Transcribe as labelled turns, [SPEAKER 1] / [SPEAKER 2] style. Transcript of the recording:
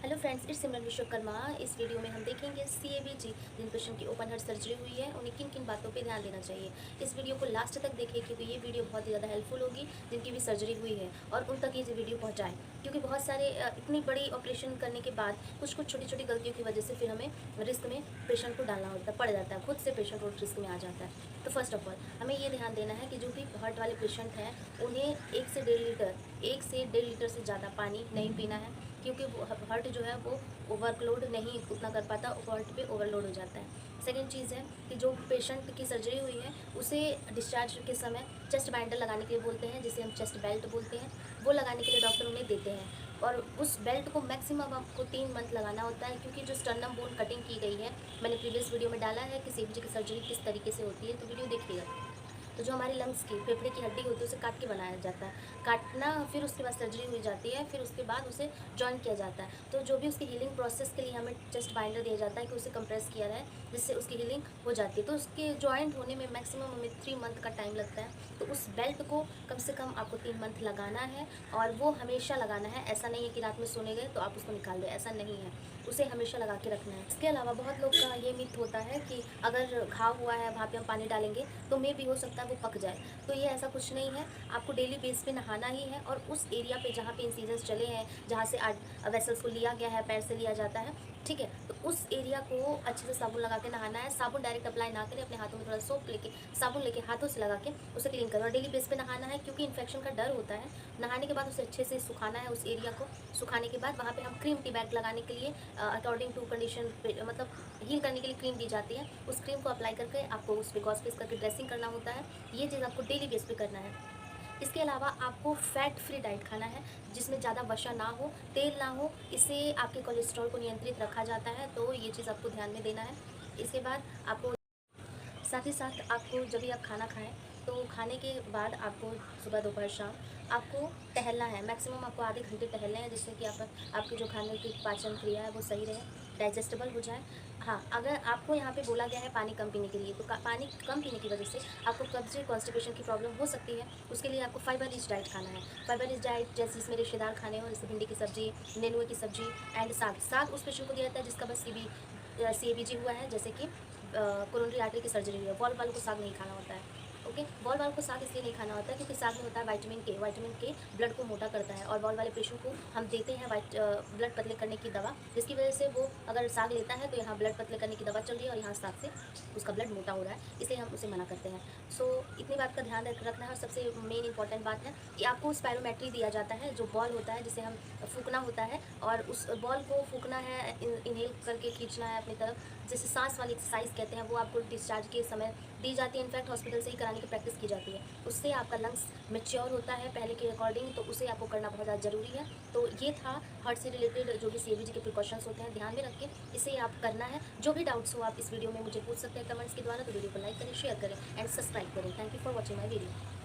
[SPEAKER 1] Hello friends, it's सिमरन विश्वकर्मा। इस video में हम देखेंगे CABG जिन पेशेंट की ओपन हार्ट सर्जरी हुई है उन्हें किन किन बातों पे ध्यान देना चाहिए। इस वीडियो को लास्ट तक देखें क्योंकि ये वीडियो बहुत ही ज़्यादा हेल्पफुल होगी जिनकी भी सर्जरी हुई है और उन तक ये वीडियो पहुँचाएँ, क्योंकि बहुत सारे इतनी बड़ी ऑपरेशन करने के बाद कुछ कुछ छोटी छोटी गलतियों की वजह से फिर हमें रिस्क में पेशेंट को डालना होता पड़ जाता है, खुद से पेशेंट को रिस्क में आ जाता है। तो फर्स्ट ऑफ ऑल हमें ये ध्यान देना है कि जो भी हार्ट वाले पेशेंट हैं उन्हें 1 से 1.5 लीटर से ज़्यादा पानी नहीं पीना है, क्योंकि वो हार्ट जो है वो ओवरलोड नहीं उतना कर पाता, हार्ट पे ओवरलोड हो जाता है। सेकेंड चीज़ है कि जो पेशेंट की सर्जरी हुई है उसे डिस्चार्ज के समय चेस्ट बाइंडर लगाने के लिए बोलते हैं, जिसे हम चेस्ट बेल्ट बोलते हैं। वो लगाने के लिए डॉक्टर उन्हें देते हैं और उस बेल्ट को मैक्सिमम आपको 3 मंथ लगाना होता है, क्योंकि जो स्टर्नम बोन कटिंग की गई है, मैंने प्रीवियस वीडियो में डाला है कि CABG की सर्जरी किस तरीके से होती है, तो वीडियो देखिएगा। तो जो हमारी लंग्स की फेफड़े की हड्डी होती है उसे काट के बनाया जाता है, काटना, फिर उसके बाद सर्जरी हुई जाती है, फिर उसके बाद उसे जॉइन किया जाता है। तो जो भी उसकी हीलिंग प्रोसेस के लिए हमें चेस्ट बाइंडर दिया जाता है कि उसे कंप्रेस किया जाए जिससे उसकी हीलिंग हो जाती है। तो उसके जॉइंट होने में मैक्सिमम हमें 3 मंथ का टाइम लगता है। तो उस बेल्ट को कम से कम आपको 3 मंथ लगाना है और वो हमेशा लगाना है। ऐसा नहीं है कि रात में सोने गए तो आप उसको निकाल दें, ऐसा नहीं है, उसे हमेशा लगा के रखना है। इसके अलावा बहुत लोग का ये मिथ होता है कि अगर घाव हुआ है वहाँ पे हम पानी डालेंगे तो मे भी हो सकता है वो पक जाए। तो ये ऐसा कुछ नहीं है, आपको डेली बेस पे नहाना ही है और उस एरिया पे जहाँ पे इंसीजन्स चले हैं, जहाँ से वेसल्स को लिया गया है, पैर से लिया जाता है, ठीक है, तो उस एरिया को अच्छे से साबुन लगा के नहाना है। साबुन डायरेक्ट अप्लाई ना करें, अपने हाथों में थोड़ा सोप लेके, साबुन लेके हाथों से लगा के उसे क्लीन करें और डेली बेस पे नहाना है, क्योंकि इन्फेक्शन का डर होता है। नहाने के बाद उसे अच्छे से सुखाना है, उस एरिया को सुखाने के बाद वहाँ पे हम क्रीम टी बैग लगाने के लिए अकॉर्डिंग टू कंडीशन, मतलब हील करने के लिए क्रीम दी जाती है। उस क्रीम को अप्लाई करके आपको उस पर गॉस फेस करके ड्रेसिंग करना होता है। ये चीज़ आपको डेली बेस पे करना है। इसके अलावा आपको फैट फ्री डाइट खाना है, जिसमें ज़्यादा वसा ना हो, तेल ना हो। इससे आपके कोलेस्ट्रॉल को नियंत्रित रखा जाता है, तो ये चीज़ आपको ध्यान में देना है। इसके बाद आपको साथ ही साथ आपको जब भी आप खाना खाएं तो खाने के बाद आपको सुबह दोपहर शाम आपको टहलना है। मैक्सिमम आपको आधे घंटे टहलना है, जिससे कि आपकी जो खाने की पाचन क्रिया है वो सही रहे, डाइजेस्टेबल हो जाए। हाँ, अगर आपको यहाँ पे बोला गया है पानी कम पीने के लिए, तो पानी कम पीने की वजह से आपको कब्ज कॉन्स्टिपेशन की प्रॉब्लम हो सकती है। उसके लिए आपको फाइबर रिच डाइट खाना है। फाइबर रिच डाइट जैसे इसमें रिश्तेदार खाने हो, जैसे भिंडी की सब्जी, नेनुए की सब्जी एंड साग। साग उस पेशेंट को दिया जाता है जिसका बस CABG हुआ है, जैसे कि कोरोनरी आर्टरी की सर्जरी हुई है। बॉल वालों को साग नहीं खाना होता है। ओके, बॉल वालों को साग इसलिए नहीं खाना होता है क्योंकि साग में होता है विटामिन के ब्लड को मोटा करता है और बॉल वाले पेशेंट को हम देते हैं ब्लड पतले करने की दवा, जिसकी वजह से वो अगर साग लेता है तो यहाँ ब्लड पतले करने की दवा चल रही है और यहाँ साग से उसका ब्लड मोटा हो रहा है, इसलिए हम उसे मना करते हैं। सो इतनी बात का ध्यान रखना है। और सबसे मेन इंपॉर्टेंट बात है कि आपको स्पायरोमेट्री दिया जाता है, जो बॉल होता है जिसे हम फूकना होता है और उस बॉल को फूकना है, इनहेल करके खींचना है अपनी तरफ, जैसे सांस वाली एक्सरसाइज कहते हैं, वो आपको डिस्चार्ज के समय दी जाती है। इनफैक्ट हॉस्पिटल से ही कराने की प्रैक्टिस की जाती है। उससे आपका लंग्स मैच्योर होता है पहले के अकॉर्डिंग, तो उसे आपको करना बहुत ज़्यादा ज़रूरी है। तो ये था हार्ट से रिलेटेड जो भी CABG के प्रिकॉशंस होते हैं, ध्यान में रख के इसे आप करना है। जो भी डाउट्स हो आप इस वीडियो में मुझे पूछ सकते हैं कमेंट्स के द्वारा। तो वीडियो को लाइक करें, शेयर करें एंड सब्सक्राइब करें। Thank you for watching my video.